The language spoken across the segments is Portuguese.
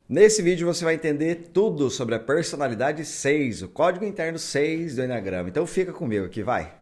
Nesse vídeo você vai entender tudo sobre a personalidade 6, o código interno 6 do Eneagrama. Então fica comigo aqui, vai!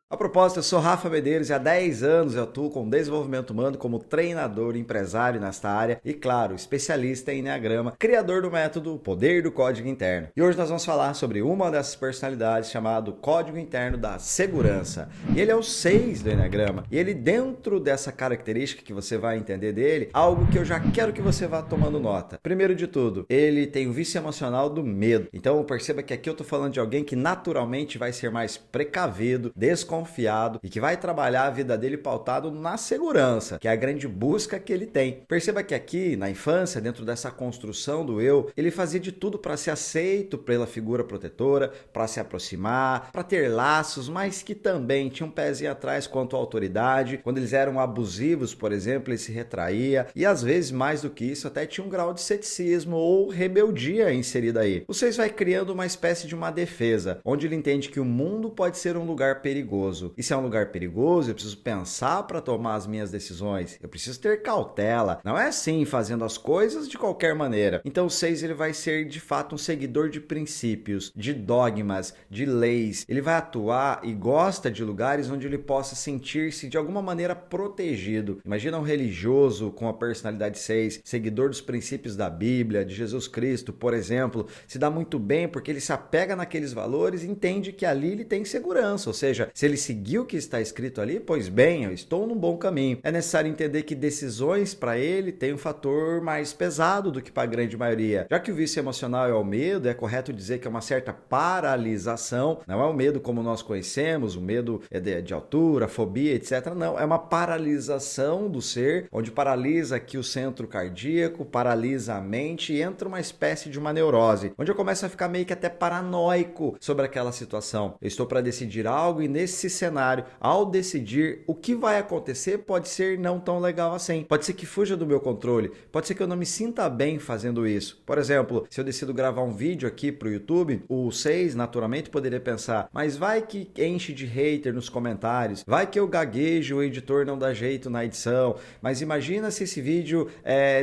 A propósito, eu sou Rafa Medeiros e há 10 anos eu atuo com desenvolvimento humano como treinador, empresário nesta área e, claro, especialista em Eneagrama, criador do método Poder do Código Interno. E hoje nós vamos falar sobre uma dessas personalidades chamado Código Interno da Segurança. E ele é o 6 do Eneagrama. E ele, dentro dessa característica que você vai entender dele, algo que eu já quero que você vá tomando nota. Primeiro de tudo, ele tem o vício emocional do medo. Então perceba que aqui eu estou falando de alguém que naturalmente vai ser mais precavido, desconfiado e que vai trabalhar a vida dele pautado na segurança, que é a grande busca que ele tem. Perceba que aqui, na infância, dentro dessa construção do eu, ele fazia de tudo para ser aceito pela figura protetora, para se aproximar, para ter laços, mas que também tinha um pezinho atrás quanto à autoridade. Quando eles eram abusivos, por exemplo, ele se retraía e às vezes, mais do que isso, até tinha um grau de ceticismo ou rebeldia inserida aí. O 6 vai criando uma espécie de uma defesa, onde ele entende que o mundo pode ser um lugar perigoso. E se é um lugar perigoso, eu preciso pensar para tomar as minhas decisões. Eu preciso ter cautela. Não é assim, fazendo as coisas de qualquer maneira. Então o 6 ele vai ser de fato um seguidor de princípios, de dogmas, de leis. Ele vai atuar e gosta de lugares onde ele possa sentir-se de alguma maneira protegido. Imagina um religioso com a personalidade 6, seguidor dos princípios da Bíblia, de Jesus Cristo, por exemplo, se dá muito bem porque ele se apega naqueles valores e entende que ali ele tem segurança. Ou seja, se ele seguir o que está escrito ali, pois bem, eu estou num bom caminho. É necessário entender que decisões para ele têm um fator mais pesado do que para a grande maioria. Já que o vício emocional é o medo, é correto dizer que é uma certa paralisação. Não é o medo como nós conhecemos, o medo é de altura, fobia, etc. Não, é uma paralisação do ser, onde paralisa aqui o centro cardíaco, paralisa a mente e entra uma espécie de uma neurose, onde eu começo a ficar meio que até paranoico sobre aquela situação. Eu estou para decidir algo e nesse cenário, ao decidir o que vai acontecer, pode ser não tão legal assim. Pode ser que fuja do meu controle, pode ser que eu não me sinta bem fazendo isso. Por exemplo, se eu decido gravar um vídeo aqui para o YouTube, o 6 naturalmente poderia pensar, mas vai que enche de hater nos comentários, vai que eu gaguejo, o editor não dá jeito na edição, mas imagina se esse vídeo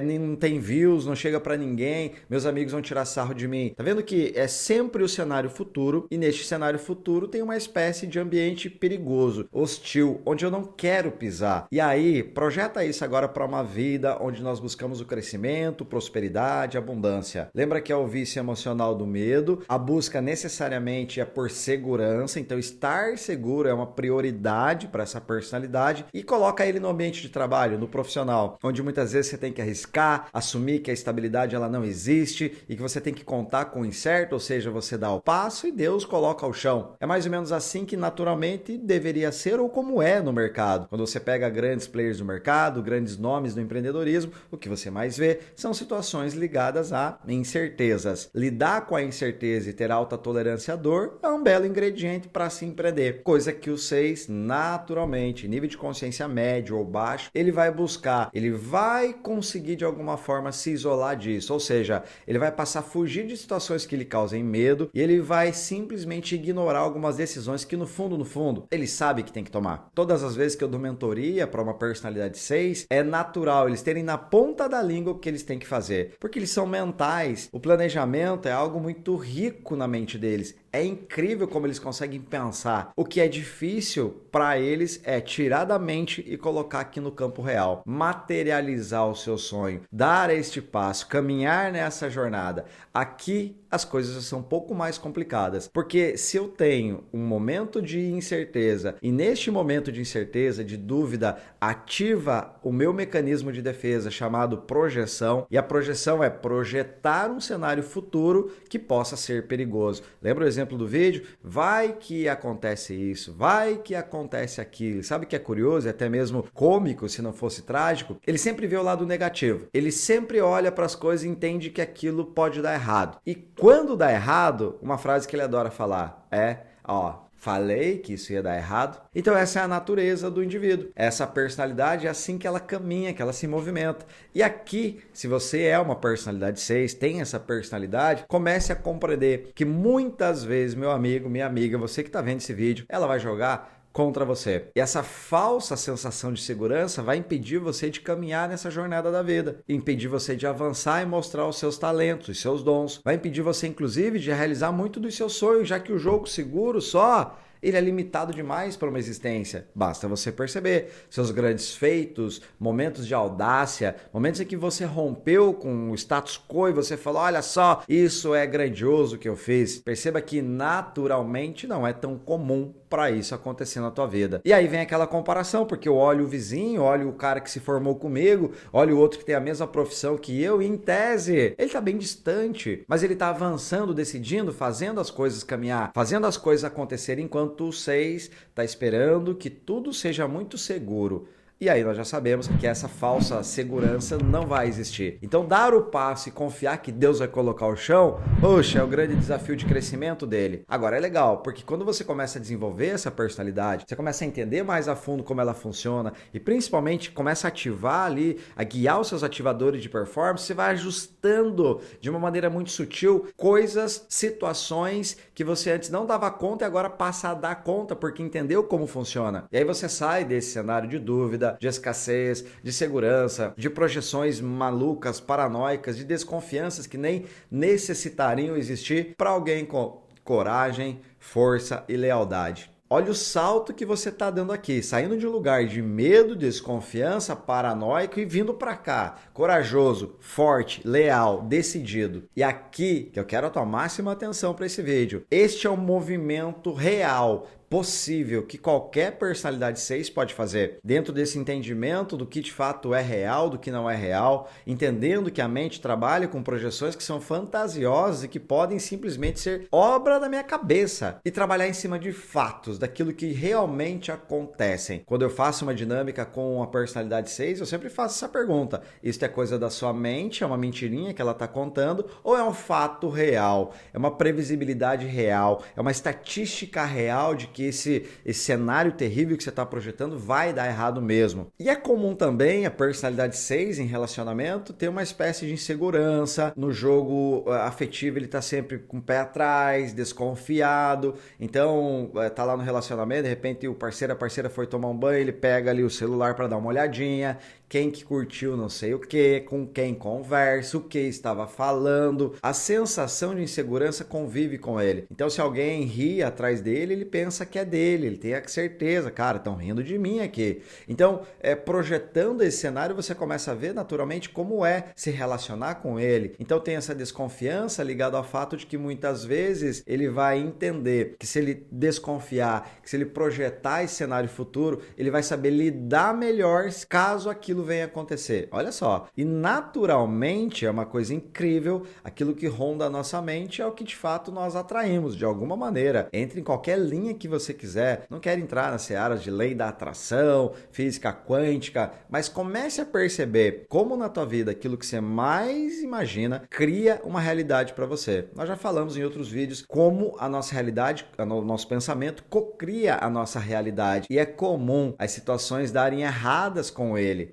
não tem views, não chega para ninguém, meus amigos vão tirar sarro de mim. Tá vendo que é sempre o cenário futuro e neste cenário futuro tem uma espécie de ambiente perigoso, hostil, onde eu não quero pisar. E aí, projeta isso agora para uma vida onde nós buscamos o crescimento, prosperidade, abundância. Lembra que é o vício emocional do medo, a busca necessariamente é por segurança, então estar seguro é uma prioridade para essa personalidade e coloca ele no ambiente de trabalho, no profissional, onde muitas vezes você tem que arriscar, assumir que a estabilidade ela não existe e que você tem que contar com o incerto, ou seja, você dá o passo e Deus coloca ao chão. É mais ou menos assim que naturalmente deveria ser ou como é no mercado. Quando você pega grandes players do mercado, grandes nomes do empreendedorismo, o que você mais vê são situações ligadas a incertezas. Lidar com a incerteza e ter alta tolerância à dor é um belo ingrediente para se empreender. Coisa que o 6, naturalmente, nível de consciência médio ou baixo, ele vai buscar, ele vai conseguir de alguma forma se isolar disso. Ou seja, ele vai passar a fugir de situações que lhe causem medo e ele vai simplesmente ignorar algumas decisões que no fundo, ele sabe que tem que tomar. Todas as vezes que eu dou mentoria para uma personalidade 6, é natural eles terem na ponta da língua o que eles têm que fazer, porque eles são mentais. O planejamento é algo muito rico na mente deles. É incrível como eles conseguem pensar. O que é difícil para eles é tirar da mente e colocar aqui no campo real. Materializar o seu sonho, dar este passo, caminhar nessa jornada. Aqui as coisas são um pouco mais complicadas, porque se eu tenho um momento de incerteza e neste momento de incerteza, de dúvida, ativa o meu mecanismo de defesa chamado projeção, e a projeção é projetar um cenário futuro que possa ser perigoso. Lembra o exemplo do vídeo? Vai que acontece isso, vai que acontece aquilo. Sabe o que é curioso e até mesmo cômico, se não fosse trágico? Ele sempre vê o lado negativo. Ele sempre olha para as coisas e entende que aquilo pode dar errado. E quando dá errado, uma frase que ele adora falar é: Ó, falei que isso ia dar errado. Então essa é a natureza do indivíduo. Essa personalidade é assim que ela caminha, que ela se movimenta. E aqui, se você é uma personalidade 6, tem essa personalidade, comece a compreender que muitas vezes, meu amigo, minha amiga, você que está vendo esse vídeo, ela vai jogar contra você. E essa falsa sensação de segurança vai impedir você de caminhar nessa jornada da vida, impedir você de avançar e mostrar os seus talentos, os seus dons, vai impedir você inclusive de realizar muito dos seus sonhos, já que o jogo seguro só ele é limitado demais para uma existência. Basta você perceber seus grandes feitos, momentos de audácia, momentos em que você rompeu com o status quo e você falou, olha só, isso é grandioso que eu fiz. Perceba que naturalmente não é tão comum para isso acontecer na tua vida. E aí vem aquela comparação, porque eu olho o vizinho, olho o cara que se formou comigo, olho o outro que tem a mesma profissão que eu, e em tese, ele tá bem distante, mas ele tá avançando, decidindo, fazendo as coisas caminhar, fazendo as coisas acontecerem, enquanto o 6 tá esperando que tudo seja muito seguro. E aí nós já sabemos que essa falsa segurança não vai existir. Então dar o passo e confiar que Deus vai colocar o chão, poxa, é o grande desafio de crescimento dele. Agora é legal, porque quando você começa a desenvolver essa personalidade, você começa a entender mais a fundo como ela funciona e principalmente começa a ativar ali, a guiar os seus ativadores de performance, você vai ajustando de uma maneira muito sutil coisas, situações que você antes não dava conta e agora passa a dar conta porque entendeu como funciona. E aí você sai desse cenário de dúvida, de escassez, de segurança, de projeções malucas, paranoicas, de desconfianças que nem necessitariam existir para alguém com coragem, força e lealdade. Olha o salto que você está dando aqui, saindo de um lugar de medo, desconfiança, paranoico e vindo para cá, corajoso, forte, leal, decidido. E aqui que eu quero a tua máxima atenção para esse vídeo. Este é um movimento real, possível, que qualquer personalidade 6 pode fazer. Dentro desse entendimento do que de fato é real, do que não é real, entendendo que a mente trabalha com projeções que são fantasiosas e que podem simplesmente ser obra da minha cabeça e trabalhar em cima de fatos, daquilo que realmente acontecem. Quando eu faço uma dinâmica com a personalidade 6, eu sempre faço essa pergunta: isto é coisa da sua mente, é uma mentirinha que ela está contando, ou é um fato real? É uma previsibilidade real? É uma estatística real de que esse cenário terrível que você está projetando vai dar errado mesmo? E é comum também a personalidade 6 em relacionamento ter uma espécie de insegurança. No jogo afetivo ele está sempre com o pé atrás, desconfiado. Então tá lá no relacionamento, de repente o parceiro, a parceira foi tomar um banho, ele pega ali o celular para dar uma olhadinha, quem que curtiu não sei o que, com quem conversa, o que estava falando. A sensação de insegurança convive com ele. Então se alguém ri atrás dele, ele pensa que é dele, ele tem a certeza, cara, estão rindo de mim aqui. Então, projetando esse cenário, você começa a ver naturalmente como é se relacionar com ele. Então tem essa desconfiança ligada ao fato de que muitas vezes ele vai entender que se ele desconfiar, que se ele projetar esse cenário futuro, ele vai saber lidar melhor caso aquilo venha acontecer. Olha só, e naturalmente é uma coisa incrível, aquilo que ronda a nossa mente é o que de fato nós atraímos de alguma maneira. Entre em qualquer linha que você quiser, não quero entrar nas searas de lei da atração, física quântica, mas comece a perceber como na tua vida aquilo que você mais imagina cria uma realidade para você. Nós já falamos em outros vídeos como a nossa realidade, o nosso pensamento cocria a nossa realidade, e é comum as situações darem erradas com ele.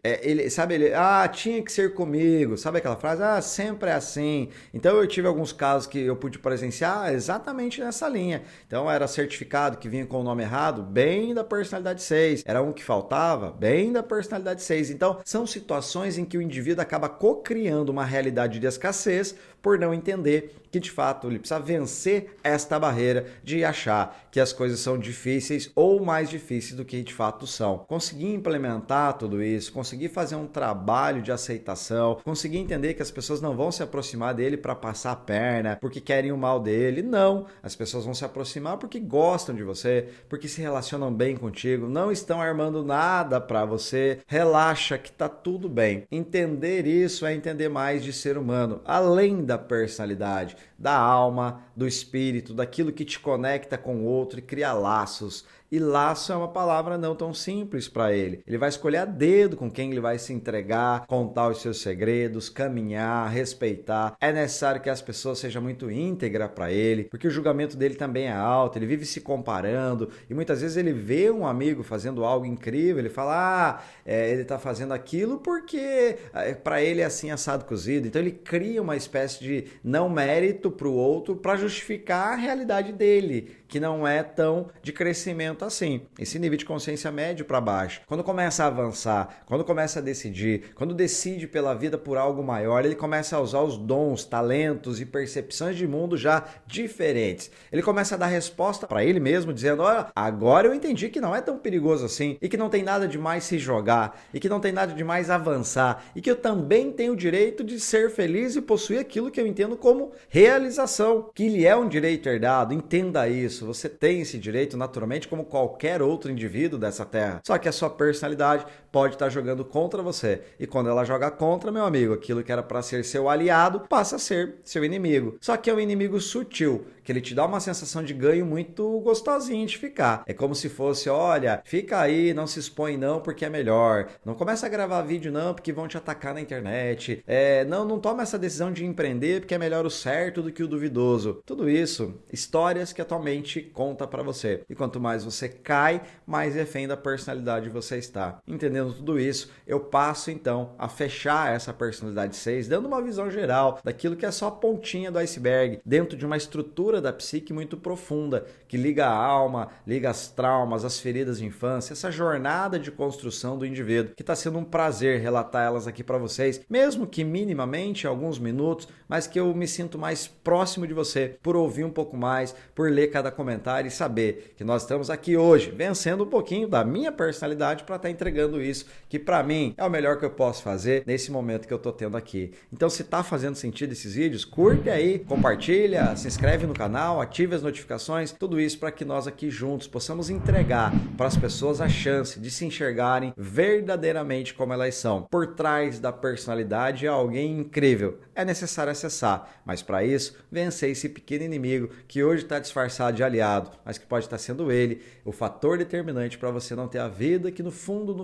Tinha que ser comigo, sabe aquela frase? Sempre é assim. Então eu tive alguns casos que eu pude presenciar exatamente nessa linha. Então era certificado que vinha com o nome errado, bem da personalidade 6. Era um que faltava, bem da personalidade 6. Então são situações em que o indivíduo acaba cocriando uma realidade de escassez por não entender que de fato ele precisa vencer esta barreira de achar que as coisas são difíceis ou mais difíceis do que de fato são. Conseguir implementar tudo isso, conseguir fazer um trabalho de aceitação, conseguir entender que as pessoas não vão se aproximar dele para passar a perna, porque querem o mal dele. Não, as pessoas vão se aproximar porque gostam de você, porque se relacionam bem contigo, não estão armando nada para você. Relaxa que tá tudo bem. Entender isso é entender mais de ser humano, além da personalidade, da alma, do espírito, daquilo que te conecta com o outro e cria laços. E laço é uma palavra não tão simples para ele. Ele vai escolher a dedo com quem ele vai se entregar, contar os seus segredos, caminhar, respeitar. É necessário que as pessoas sejam muito íntegras para ele, porque o julgamento dele também é alto, ele vive se comparando e muitas vezes ele vê um amigo fazendo algo incrível, ele fala, ele está fazendo aquilo porque para ele é assim assado cozido. Então ele cria uma espécie de não mérito para o outro para justificar a realidade dele, que não é tão de crescimento assim. Esse nível de consciência médio para baixo. Quando começa a avançar, quando começa a decidir, quando decide pela vida por algo maior, ele começa a usar os dons, talentos e percepções de mundo já diferentes. Ele começa a dar resposta para ele mesmo, dizendo, olha, agora eu entendi que não é tão perigoso assim, e que não tem nada de mais se jogar, e que não tem nada de mais avançar, e que eu também tenho o direito de ser feliz e possuir aquilo que eu entendo como realização, que lhe é um direito herdado. Entenda isso. Você tem esse direito naturalmente como qualquer outro indivíduo dessa terra. Só que a sua personalidade pode estar jogando contra você. E quando ela joga contra, meu amigo, aquilo que era para ser seu aliado passa a ser seu inimigo. Só que é um inimigo sutil, que ele te dá uma sensação de ganho muito gostosinho de ficar. É como se fosse, olha, fica aí, não se expõe não porque é melhor. Não começa a gravar vídeo não porque vão te atacar na internet. Não toma essa decisão de empreender porque é melhor o certo do que o duvidoso. Tudo isso, histórias que atualmente conta para você. E quanto mais você cai, mais refém da personalidade você está. Entendendo tudo isso, eu passo então a fechar essa personalidade 6, dando uma visão geral daquilo que é só a pontinha do iceberg, dentro de uma estrutura da psique muito profunda, que liga a alma, liga as traumas, as feridas de infância, essa jornada de construção do indivíduo, que está sendo um prazer relatar elas aqui para vocês, mesmo que minimamente, alguns minutos, mas que eu me sinto mais próximo de você, por ouvir um pouco mais, por ler cada comentário e saber que nós estamos aqui hoje, vencendo um pouquinho da minha personalidade para estar entregando isso, que para mim é o melhor que eu posso fazer nesse momento que eu tô tendo aqui. Então, se tá fazendo sentido esses vídeos, curte aí, compartilha, se inscreve no canal, ative as notificações, tudo isso para que nós aqui juntos possamos entregar para as pessoas a chance de se enxergarem verdadeiramente como elas são. Por trás da personalidade é alguém incrível. É necessário acessar, mas para isso, vencer esse pequeno inimigo que hoje está disfarçado de aliado, mas que pode estar sendo ele o fator determinante para você não ter a vida que no fundo,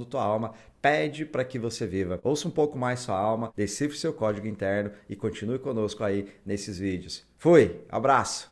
tua alma pede para que você viva. Ouça um pouco mais sua alma, decifre seu código interno e continue conosco aí nesses vídeos. Fui, abraço!